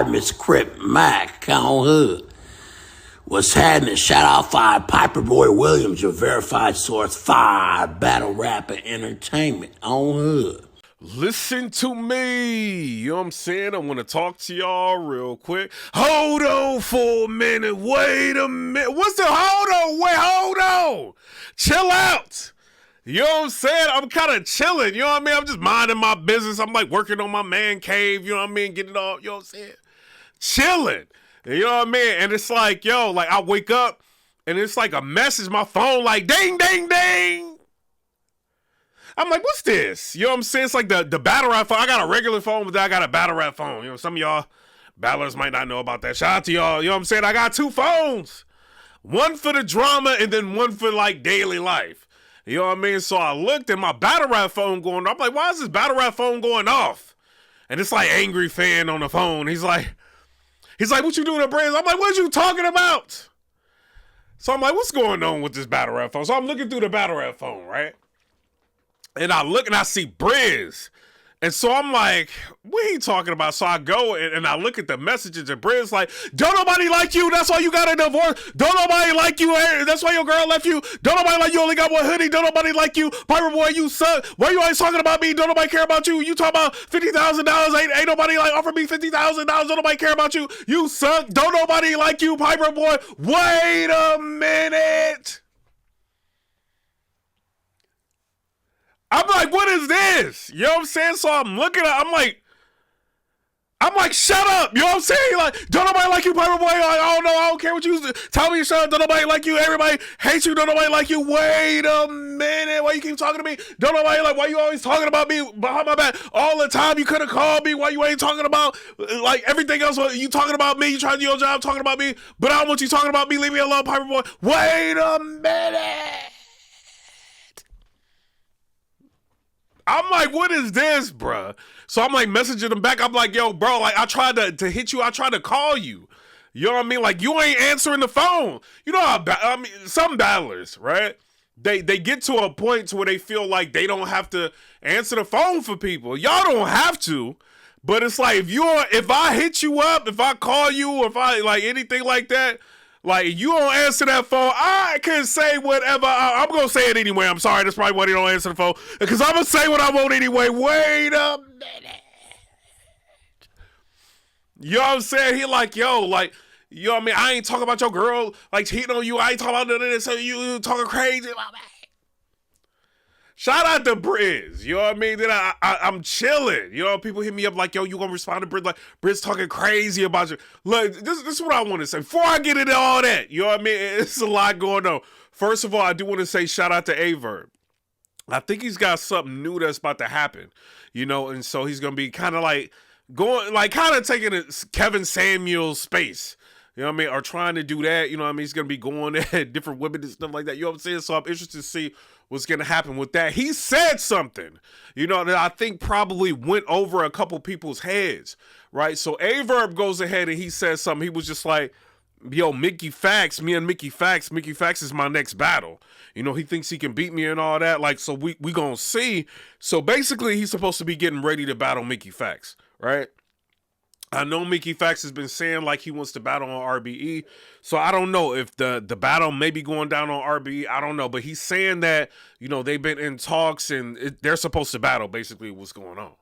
Miss Crip Mac on hood. What's happening? Shout out PIPERBOY Williams, your verified source, battle rap and entertainment on hood. Listen to me. You know what I'm saying? I want to talk to y'all real quick. Hold on for a minute. Wait a minute. What's the hold on? Wait, hold on. Chill out. You know what I'm saying? I'm kind of chilling. You know what I mean? I'm just minding my business. I'm like working on my man cave. You know what I mean? Getting it all, you know what I'm saying? Chilling. You know what I mean? And it's like, yo, like I wake up and it's like a message, my phone like ding, ding, ding. I'm like, what's this? You know what I'm saying? It's like the battle rap phone. I got a regular phone, but then I got a battle rap phone. You know, some of y'all battlers might not know about that. Shout out to y'all. You know what I'm saying? I got two phones. One for the drama and then one for like daily life. You know what I mean? So I looked at my battle rap phone going off. I'm like, why is this battle rap phone going off? And it's like angry fan on the phone. He's like, what you doing at Brizz? I'm like, what you talking about? So I'm like, what's going on with this battle rap phone? So I'm looking through the battle rap phone, right? And I look and I see Brizz. And so I'm like, what are you talking about? So I go and I look at the messages and Brizz like, don't nobody like you. That's why you got a divorce. Don't nobody like you. That's why your girl left you. Don't nobody like you. Only got one hoodie. Don't nobody like you. PIPERBOY, you suck. Why you always talking about me? Don't nobody care about you. You talk about $50,000. Ain't nobody like offer me $50,000. Don't nobody care about you. You suck. Don't nobody like you, PIPERBOY. Wait a minute. I'm like, what is this? You know what I'm saying? So I'm looking at, I'm like, shut up. You know what I'm saying? Like, don't nobody like you, PIPERBOy. Like, I don't know. I don't care what you tell me. You shut up. Don't nobody like you. Everybody hates you. Don't nobody like you. Wait a minute. Why you keep talking to me? Don't nobody like, why you always talking about me behind my back all the time? You could have called me. Why you ain't talking about like everything else? You talking about me. You trying to do your job talking about me. But I don't want you talking about me. Leave me alone, PIPERBOy. Wait a minute. I'm like, what is this, bruh? So I'm like messaging him back. I'm like, yo, bro, like I tried to hit you. I tried to call you. You know what I mean? Like you ain't answering the phone. You know how I mean, some battlers, right? They get to a point to where they feel like they don't have to answer the phone for people. Y'all don't have to. But it's like if I hit you up, if I call you, if I like anything like that, like, you don't answer that phone, I can say whatever. I'm going to say it anyway. I'm sorry. That's probably why they don't answer the phone. Because I'm going to say what I want anyway. Wait a minute. You know what I'm saying? He like, yo, like, you know what I mean? I ain't talking about your girl, like, cheating on you. I ain't talking about none of this. So you talking crazy about me. Shout out to Brizz. You know what I mean? Then I'm chilling. You know, people hit me up like, yo, you gonna respond to Brizz? Like, Brizz talking crazy about you. Look, this is what I want to say. Before I get into all that, you know what I mean? It's a lot going on. First of all, I do want to say shout out to Verb. I think he's got something new that's about to happen. You know, and so he's gonna be kind of like going, like kind of taking a Kevin Samuels space. You know what I mean? Or trying to do that. You know what I mean? He's going to be going at different women and stuff like that. You know what I'm saying? So I'm interested to see what's going to happen with that. He said something, you know, that I think probably went over a couple people's heads, right? So Verb goes ahead and he says something. He was just like, yo, Mickey Fax is my next battle. You know, he thinks he can beat me and all that. Like, so we going to see. So basically, he's supposed to be getting ready to battle Mickey Fax, right? I know Mickey Fax has been saying like he wants to battle on RBE. So I don't know if the battle may be going down on RBE. I don't know. But he's saying that, you know, they've been in talks and they're supposed to battle basically what's going on.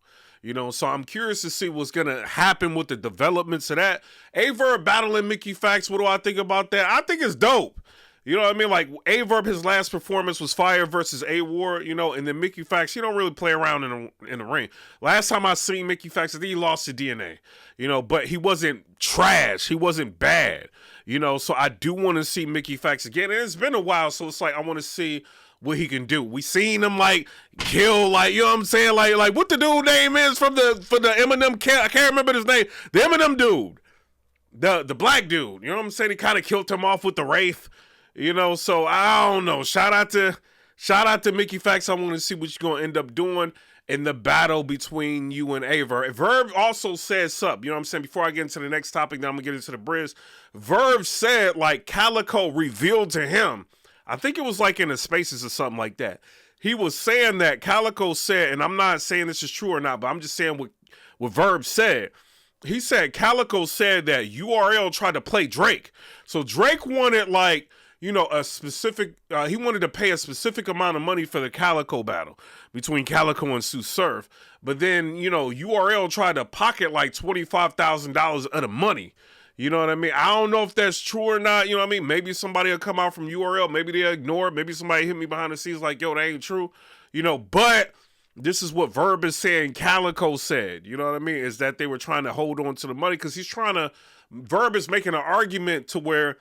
You know, so I'm curious to see what's going to happen with the developments of that. Verb battling Mickey Fax. What do I think about that? I think it's dope. You know what I mean? Like, Verb, his last performance was Fire versus A-War, you know, and then Mickey Fax, he don't really play around in the ring. Last time I seen Mickey Fax, I think he lost to DNA, you know, but he wasn't trash. He wasn't bad, you know, so I do want to see Mickey Fax again. And it's been a while, so it's like I want to see what he can do. We seen him, like, kill, like, you know what I'm saying? Like what the dude name is for the Eminem, I can't remember his name. The Eminem dude, the black dude, you know what I'm saying? He kind of killed him off with the Wraith. You know, so I don't know. Shout out to Mickey Fax. I want to see what you're going to end up doing in the battle between you and Verb. Verb also said something, you know what I'm saying? Before I get into the next topic, then I'm going to get into the Brizz. Verb said, like, Calico revealed to him, I think it was like in the spaces or something like that. He was saying that Calico said, and I'm not saying this is true or not, but I'm just saying what Verb said, he said Calico said that URL tried to play Drake. So Drake wanted like, you know, a specific, he wanted to pay a specific amount of money for the Calico battle between Calico and Sue Surf. But then, you know, URL tried to pocket like $25,000 of the money. You know what I mean? I don't know if that's true or not. You know what I mean? Maybe somebody will come out from URL. Maybe they'll ignore it. Maybe somebody hit me behind the scenes like, yo, that ain't true. You know, but this is what Verb is saying Calico said. You know what I mean? Is that they were trying to hold on to the money because he's trying to, Verb is making an argument to where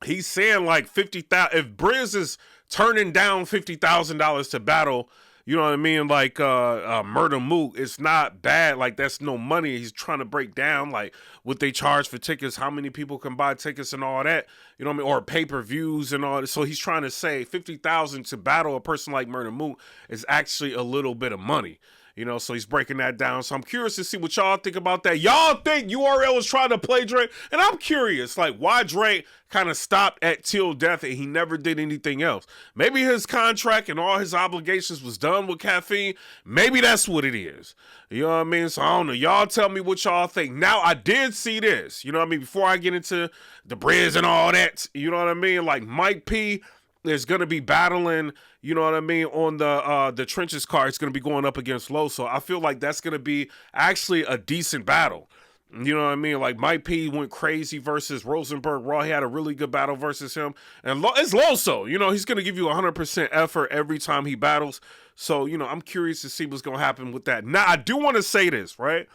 he's saying like 50,000, if Brizz is turning down $50,000 to battle, you know what I mean, like Murder Mook, it's not bad, like that's no money. He's trying to break down like what they charge for tickets, how many people can buy tickets and all that, you know what I mean, or pay-per-views and all that. So he's trying to say 50,000 to battle a person like Murder Mook is actually a little bit of money. You know, so he's breaking that down. So I'm curious to see what y'all think about that. Y'all think URL was trying to play Drake? And I'm curious, like, why Drake kind of stopped at Till Death and he never did anything else? Maybe his contract and all his obligations was done with Caffeine. Maybe that's what it is. You know what I mean? So I don't know. Y'all tell me what y'all think. Now, I did see this. You know what I mean? Before I get into the Brizz and all that, you know what I mean? Like, Mike P is going to be battling, you know what I mean, on the Trenches card. It's going to be going up against Low. So I feel like that's going to be actually a decent battle. You know what I mean? Like Mike P went crazy versus Rosenberg Raw. He had a really good battle versus him. And it's Loso. You know, he's going to give you 100% effort every time he battles. So, you know, I'm curious to see what's going to happen with that. Now, I do want to say this, right?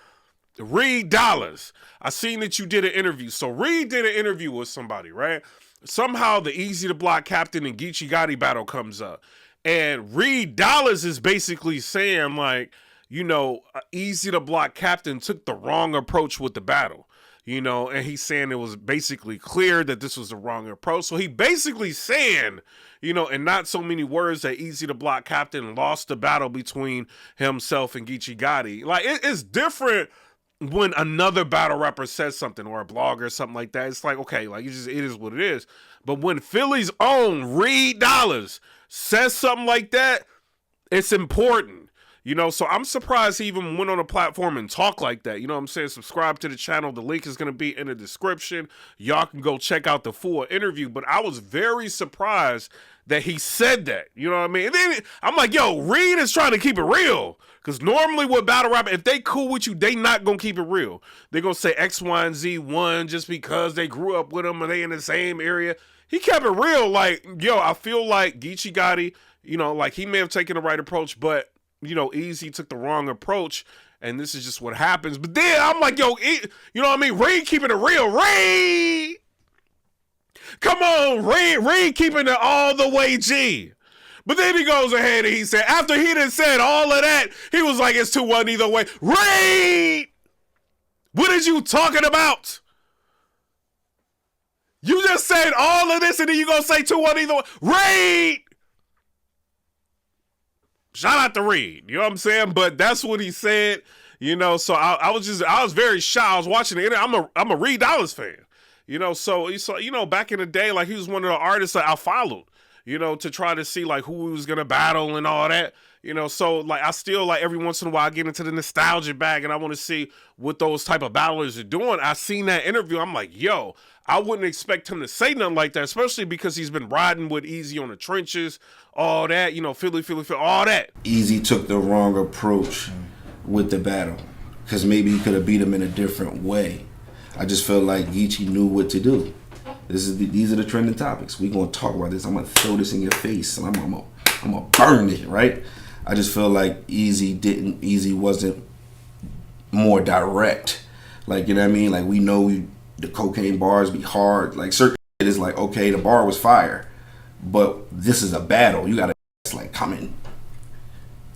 Reed Dollaz. I seen that you did an interview. So Reed did an interview with somebody, right? Somehow the Eazy to Block Captain and Geechee Gotti battle comes up. And Reed Dollaz is basically saying, like, you know, Eazy to Block Captain took the wrong approach with the battle. You know, and he's saying it was basically clear that this was the wrong approach. So he basically saying, you know, in not so many words, that Eazy to Block Captain lost the battle between himself and Geechee Gotti. Like, it's different when another battle rapper says something, or a blogger or something like that. It's like, okay, like it is what it is. But when Philly's own Reed Dollaz says something like that, it's important. You know, so I'm surprised he even went on a platform and talked like that. You know what I'm saying? Subscribe to the channel. The link is going to be in the description. Y'all can go check out the full interview. But I was very surprised that he said that. You know what I mean? And then I'm like, yo, Reed is trying to keep it real. Because normally with battle rap, if they cool with you, they not going to keep it real. They're going to say X, Y, and Z won just because they grew up with them and they in the same area. He kept it real. Like, yo, I feel like Geechee Gotti, you know, like he may have taken the right approach, but you know, Eazy took the wrong approach, and this is just what happens. But then I'm like, yo, you know what I mean? Reed keeping it real. Reed! Come on, Reed keeping it all the way G. But then he goes ahead and he said, after he done said all of that, he was like, it's 2-1 either way. Reed! What is you talking about? You just said all of this, and then you gonna say 2-1 either way. Reed! Shout out to Reed, you know what I'm saying? But that's what he said, you know. So I was very shy. I was watching it. I'm a Reed Dollaz fan, you know. So you know, back in the day, like he was one of the artists that I followed, you know, to try to see like who was gonna battle and all that, you know. So like I still like every once in a while I get into the nostalgia bag and I want to see what those type of battlers are doing. I seen that interview. I'm like, yo, I wouldn't expect him to say nothing like that, especially because he's been riding with Eazy on the Trenches, all that, you know, Philly, all that. Eazy took the wrong approach with the battle because maybe he could have beat him in a different way. I just felt like Geechee knew what to do. These are the trending topics. We're going to talk about this. I'm going to throw this in your face and I'm going to burn it, right? I just feel like Eazy wasn't more direct. Like, you know what I mean? Like, we know the cocaine bars be hard. Like, certain shit is like, okay, the bar was fire, but this is a battle. You got to like coming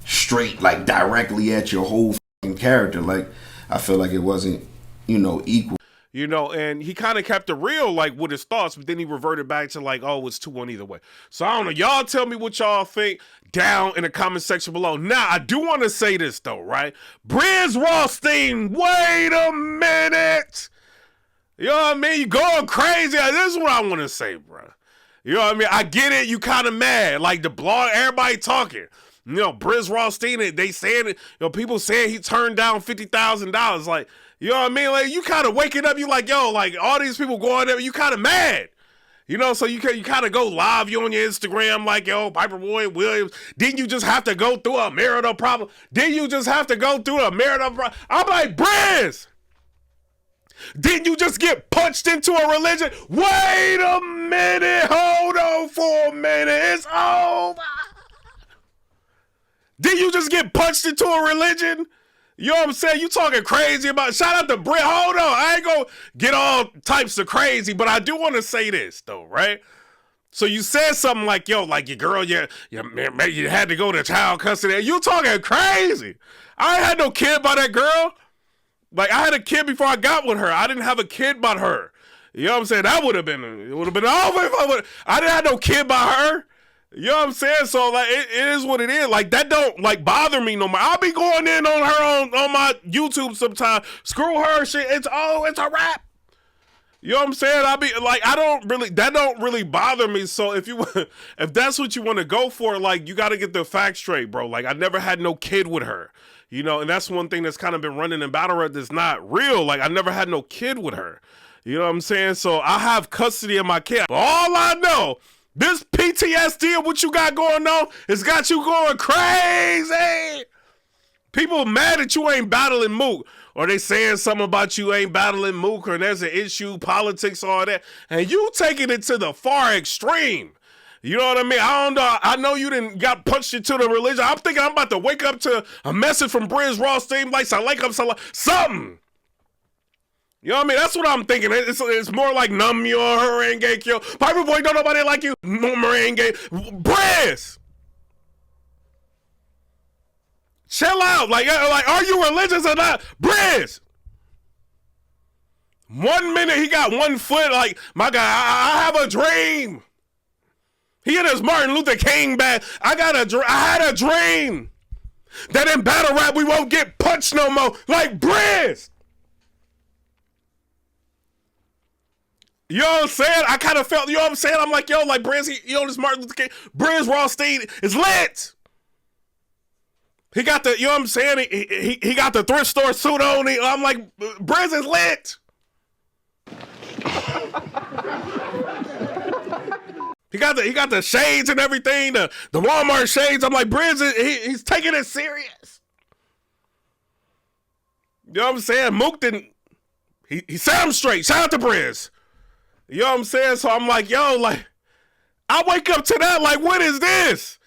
straight, like directly at your whole fucking character. Like, I feel like it wasn't, you know, equal. You know, and he kind of kept it real, like, with his thoughts, but then he reverted back to, like, oh, it's 2-1 either way. So, I don't know. Y'all tell me what y'all think down in the comment section below. Now, I do want to say this, though, right? Brizz Rothstein, wait a minute! You know what I mean? You going crazy. This is what I want to say, bro. You know what I mean? I get it. You kind of mad. Like, the blog, everybody talking. You know, Brizz Rothstein, they saying it. You know, people saying he turned down $50,000. Like, You know what I mean? Like, you kind of waking up, you like, yo, like, all these people going there, you kind of mad. You know, so you kind of go live, you on your Instagram, like, yo, PIPERBOY Williams, didn't you just have to go through a marital problem? Didn't you just have to go through a marital problem? I'm like, Brizz, didn't you just get punched into a religion? Wait a minute, hold on for a minute, it's over. Didn't you just get punched into a religion? You know what I'm saying? You talking crazy about, shout out to Brizz. Hold on, I ain't gonna get all types of crazy, but I do want to say this though, right? So you said something like, yo, like your girl, you had to go to child custody. You talking crazy. I ain't had no kid by that girl. Like, I had a kid before I got with her. I didn't have a kid by her. You know what I'm saying? That would have been, it would have been over if I didn't have no kid by her. You know what I'm saying? So, like, it is what it is. Like, that don't, like, bother me no more. I'll be going in on her on my YouTube sometime. Screw her shit. It's a wrap. You know what I'm saying? I'll be, like, that don't really bother me. So, if that's what you want to go for, like, you got to get the facts straight, bro. Like, I never had no kid with her. You know, and that's one thing that's kind of been running in battle rap that's not real. Like, I never had no kid with her. You know what I'm saying? So, I have custody of my kid. But all I know, this PTSD of what you got going on has got you going crazy. People mad that you ain't battling Mook, or they saying something about you ain't battling Mook, or there's an issue, politics, all that, and you taking it to the far extreme. You know what I mean? I don't know. I know you didn't got punched into the religion. I'm thinking I'm about to wake up to a message from Brizz Rothstein, like something. You know what I mean? That's what I'm thinking. It's more like Num Yo, Harangue Kyo. PIPERBOY, don't nobody like you. Harangue. Brizz! Chill out. Like, are you religious or not? Brizz! 1 minute he got 1 foot, like, my guy, I have a dream. He in his Martin Luther King bag. I had a dream that in battle rap we won't get punched no more. Like, Brizz! You know what I'm saying? I kind of felt, you know what I'm saying? I'm like, yo, like, Brizz, this Martin Luther King, Brizz Rothstein is lit. He got the, you know what I'm saying? He got the thrift store suit on. I'm like, Brizz is lit. He got the shades and everything, the Walmart shades. I'm like, Brizz, he's taking it serious. You know what I'm saying? Mook didn't, he set him straight. Shout out to Brizz. You know what I'm saying? So I'm like, yo, like, I wake up to that, like, what is this?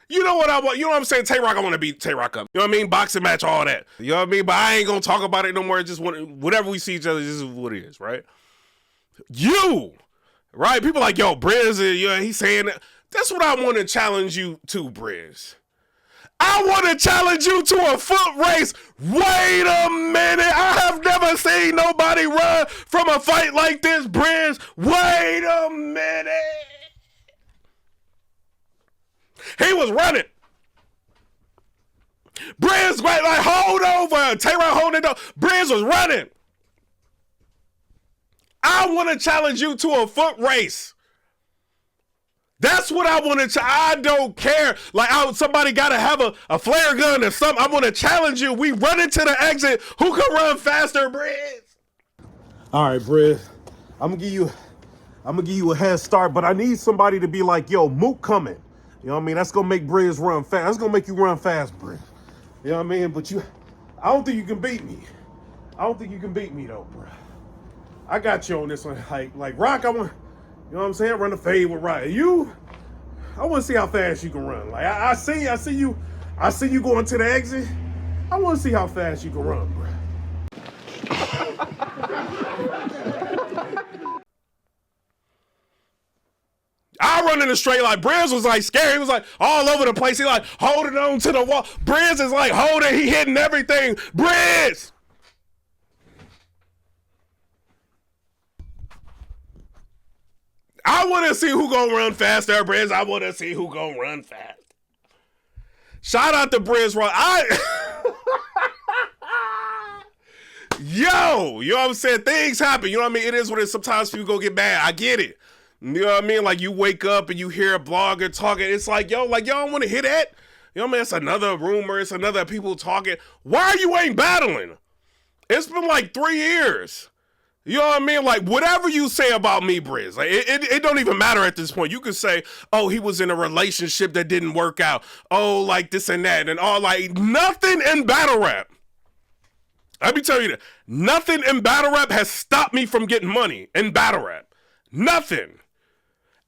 You know what I want? You know what I'm saying? Tay-Rock, I want to beat Tay-Rock up. You know what I mean? Boxing match, all that. You know what I mean? But I ain't going to talk about it no more. Just whatever we see each other, this is what it is, right? You, right? People like, yo, Brizz, he's saying that. That's what I want to challenge you to, Brizz. I want to challenge you to a foot race. Wait a minute. I have never seen nobody run from a fight like this, Brizz. Wait a minute. He was running. Brizz, like, hold over. Tay-Rock holding it up. Brizz was running. I want to challenge you to a foot race. That's what I want to. I don't care. Like, somebody got to have a flare gun or something. I want to challenge you. We run into the exit. Who can run faster, Brizz? All right, Brizz. I'm gonna give you a head start, but I need somebody to be like, yo, Mook coming. You know what I mean? That's gonna make Brizz run fast. That's gonna make you run fast, Brizz. You know what I mean? But I don't think you can beat me. I don't think you can beat me though, bro. I got you on this one. Like Rock, I want. You know what I'm saying? Run the fade with Riot. I want to see how fast you can run. Like I see you going to the exit. I want to see how fast you can run, bro. I run in the straight line. Brizz was like scared. He was like all over the place. He like holding on to the wall. Brizz is like holding. He hitting everything. Brizz. I want to see who gonna run faster, Brizz. I want to see who gonna run fast. Shout out to Brizz. Yo, you know what I'm saying? Things happen. You know what I mean? It is what it is. Sometimes people go get mad. I get it. You know what I mean? Like, you wake up and you hear a blogger talking. It's like, yo, like, y'all don't want to hear that? You know what I mean? It's another rumor. It's another people talking. Why you ain't battling? It's been like 3 years. You know what I mean? Like, whatever you say about me, Brizz, like, it don't even matter at this point. You could say, oh, he was in a relationship that didn't work out. Oh, like this and that. And all, like, nothing in battle rap. Let me tell you that. Nothing in battle rap has stopped me from getting money in battle rap. Nothing.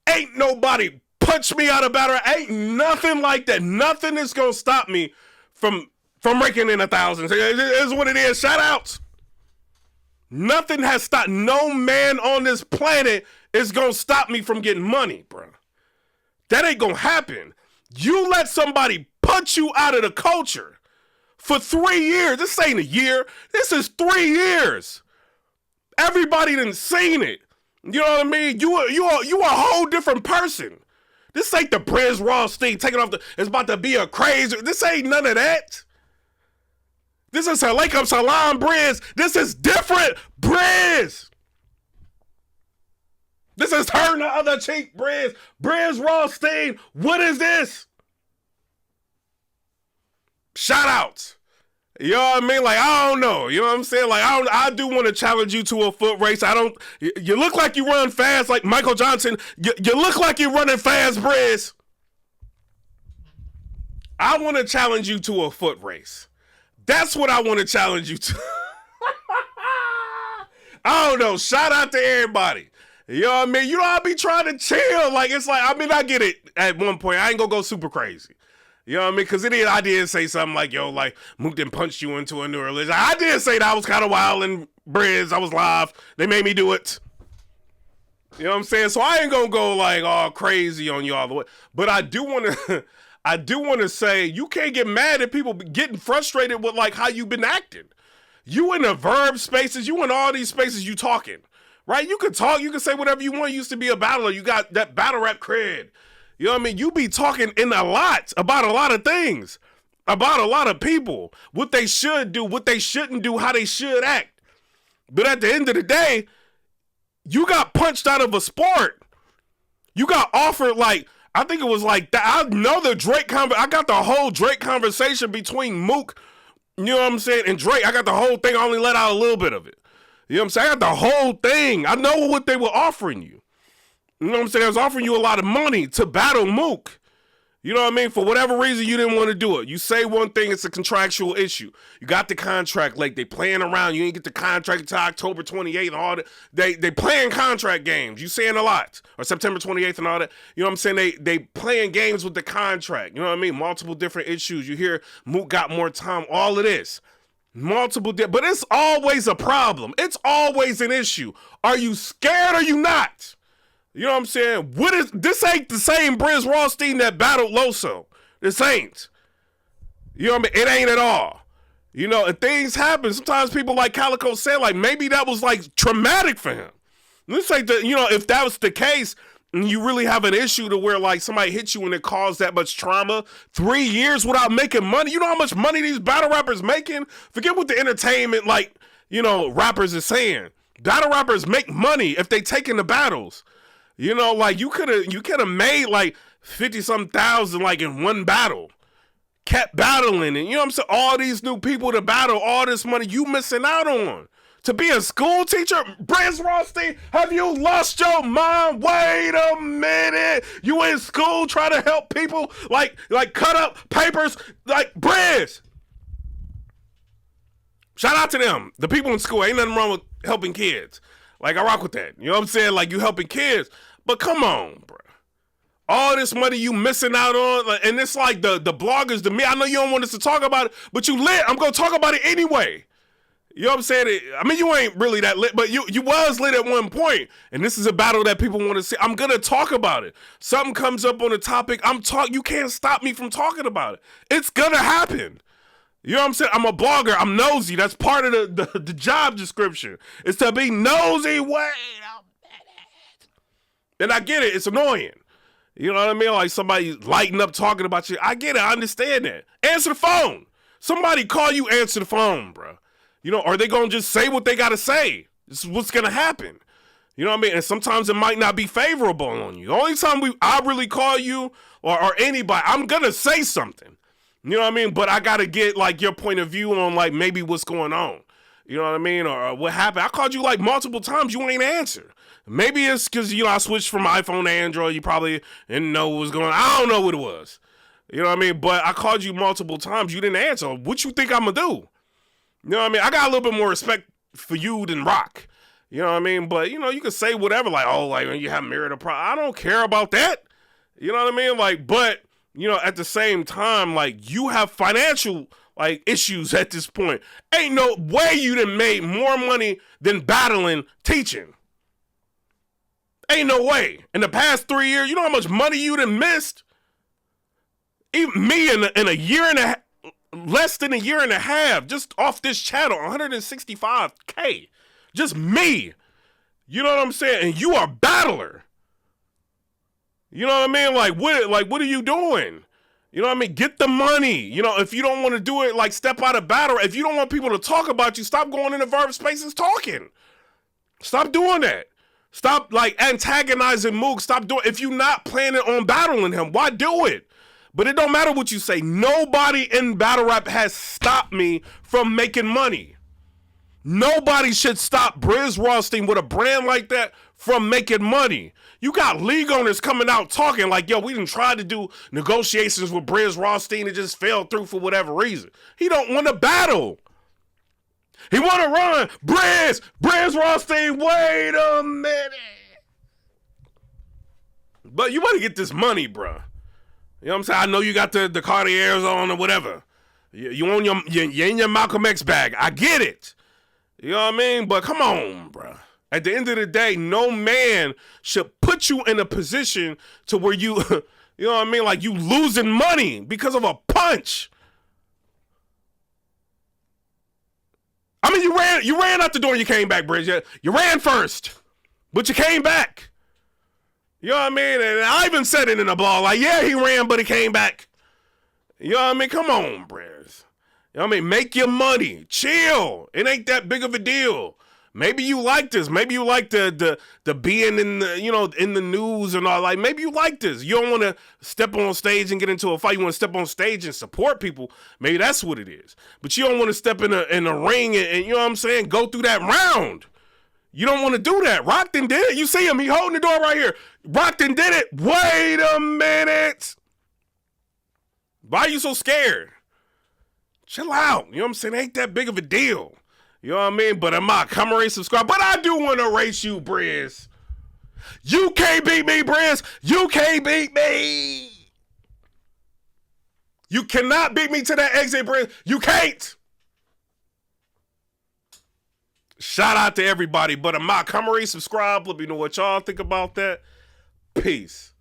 Ain't nobody punched me out of battle rap. Ain't nothing like that. Nothing is going to stop me from raking in 1,000. It is what it is. Shout outs. Nothing has stopped. No man on this planet is going to stop me from getting money, bro. That ain't going to happen. You let somebody punch you out of the culture for 3 years. This ain't a year. This is 3 years. Everybody done seen it. You know what I mean? You a whole different person. This ain't the Brizz Rothstein taking off it's about to be a crazy. This ain't none of that. This is her Lake Up Salon Brizz. This is different Brizz. This is her and the other cheek Brizz. Brizz Rothstein. What is this? Shout outs. You know what I mean? Like, I don't know. You know what I'm saying? Like, I do want to challenge you to a foot race. You look like you run fast like Michael Johnson. You look like you're running fast, Brizz. I want to challenge you to a foot race. That's what I want to challenge you to. I don't know. Shout out to everybody. You know what I mean? You know, I be trying to chill. Like, it's like, I mean, I get it at one point. I ain't gonna go super crazy. You know what I mean? Because I did say something like, yo, like, Mook done punched you into a new religion. I did say that. I was kind of wild and Brizz. I was live. They made me do it. You know what I'm saying? So I ain't gonna go like all crazy on you all the way. But I do want to say you can't get mad at people getting frustrated with like how you've been acting. You in the Verb spaces, you in all these spaces, you talking, right? You can talk, you can say whatever you want. You used to be a battler. You got that battle rap cred. You know what I mean? You be talking in a lot about a lot of things, about a lot of people, what they should do, what they shouldn't do, how they should act. But at the end of the day, you got punched out of a sport. You got offered like, I think it was like that. I know the Drake I got the whole Drake conversation between Mook, you know what I'm saying, and Drake. I got the whole thing. I only let out a little bit of it. You know what I'm saying? I got the whole thing. I know what they were offering you. You know what I'm saying? I was offering you a lot of money to battle Mook. You know what I mean? For whatever reason, you didn't want to do it. You say one thing, it's a contractual issue. You got the contract, like they playing around. You ain't get the contract until October 28th and all that. They playing contract games. You saying a lot. Or September 28th and all that. You know what I'm saying? They playing games with the contract. You know what I mean? Multiple different issues. You hear Mook got more time. All of this. But it's always a problem. It's always an issue. Are you scared or are you not? You know what I'm saying? This ain't the same Brizz Rothstein that battled Loso. This ain't. You know what I mean? It ain't at all. You know, and things happen. Sometimes people like Calico said, like, maybe that was like traumatic for him. Let's say that, you know, if that was the case, and you really have an issue to where like somebody hit you and it caused that much trauma, 3 years without making money. You know how much money these battle rappers making? Forget what the entertainment, like, you know, rappers are saying. Battle rappers make money if they take in the battles. You know, like you could have made like 50-something thousand like in one battle. Kept battling, and you know what I'm saying? All these new people to battle, all this money you missing out on. To be a school teacher, Brizz Rothstein, have you lost your mind? Wait a minute. You in school trying to help people like cut up papers like Brizz. Shout out to them. The people in school, ain't nothing wrong with helping kids. Like, I rock with that. You know what I'm saying? Like, you helping kids. But come on, bro. All this money you missing out on. Like, and it's like the bloggers, I know you don't want us to talk about it, but you lit. I'm going to talk about it anyway. You know what I'm saying? I mean, you ain't really that lit, but you was lit at one point. And this is a battle that people want to see. I'm going to talk about it. Something comes up on a topic. You can't stop me from talking about it. It's going to happen. You know what I'm saying? I'm a blogger. I'm nosy. That's part of the job description. It's to be nosy. Wait a minute. And I get it. It's annoying. You know what I mean? Like somebody lighting up talking about you. I get it. I understand that. Answer the phone. Somebody call you, answer the phone, bro. You know, are they going to just say what they got to say? This is what's going to happen. You know what I mean? And sometimes it might not be favorable on you. The only time I really call you or anybody, I'm going to say something. You know what I mean? But I got to get like your point of view on like maybe what's going on. You know what I mean? Or what happened? I called you like multiple times. You ain't answer. Maybe it's because, I switched from iPhone to Android. You probably didn't know what was going on. I don't know what it was. You know what I mean? But I called you multiple times. You didn't answer. What you think I'm going to do? You know what I mean? I got a little bit more respect for you than Rock. You know what I mean? But, you can say whatever. Like, oh, like, when you have married a problem. I don't care about that. You know what I mean? Like, but, at the same time, like, you have financial, like, issues at this point. Ain't no way you done made more money than battling teaching. Ain't no way. In the past 3 years, you know how much money you done missed? Even me in a year and a half, less than a year and a half, just off this channel, 165K. Just me. You know what I'm saying? And you are a battler. You know what I mean? Like what are you doing? You know what I mean? Get the money. If you don't want to do it, like, step out of battle. If you don't want people to talk about you, stop going into Verb spaces talking. Stop doing that. Stop, like, antagonizing Mook. Stop doing. If you're not planning on battling him, why do it? But it don't matter what you say. Nobody in battle rap has stopped me from making money. Nobody should stop Brizz Rothstein with a brand like that from making money. You got league owners coming out talking like, yo, we done tried to do negotiations with Brizz Rothstein. It just fell through for whatever reason. He don't want to battle. He want to run. Brizz Rothstein, wait a minute. But you better get this money, bro. You know what I'm saying? I know you got the Cartiers on or whatever. You on you're in your Malcolm X bag. I get it. You know what I mean? But come on, bro. At the end of the day, no man should put you in a position to where you, you know what I mean? Like, you losing money because of a punch. I mean, you ran out the door and you came back, Brizz. You ran first, but you came back. You know what I mean? And I even said it in the blog, like, yeah, he ran, but he came back. You know what I mean? Come on, Briz. You know what I mean? Make your money. Chill. It ain't that big of a deal. Maybe you like this. Maybe you like the being in the, in the news and all. Like, maybe you like this. You don't want to step on stage and get into a fight. You want to step on stage and support people. Maybe that's what it is. But you don't want to step in a ring and, you know what I'm saying, go through that round. You don't want to do that. Rockton did it. You see him. He holding the door right here. Rockton did it. Wait a minute. Why are you so scared? Chill out. You know what I'm saying? It ain't that big of a deal. You know what I mean? But come rate, subscribe. But I do want to race you, Briz. You can't beat me, Briz. You can't beat me. You cannot beat me to that exit, Briz. You can't. Shout out to everybody. But come rate, subscribe. Let me know what y'all think about that. Peace.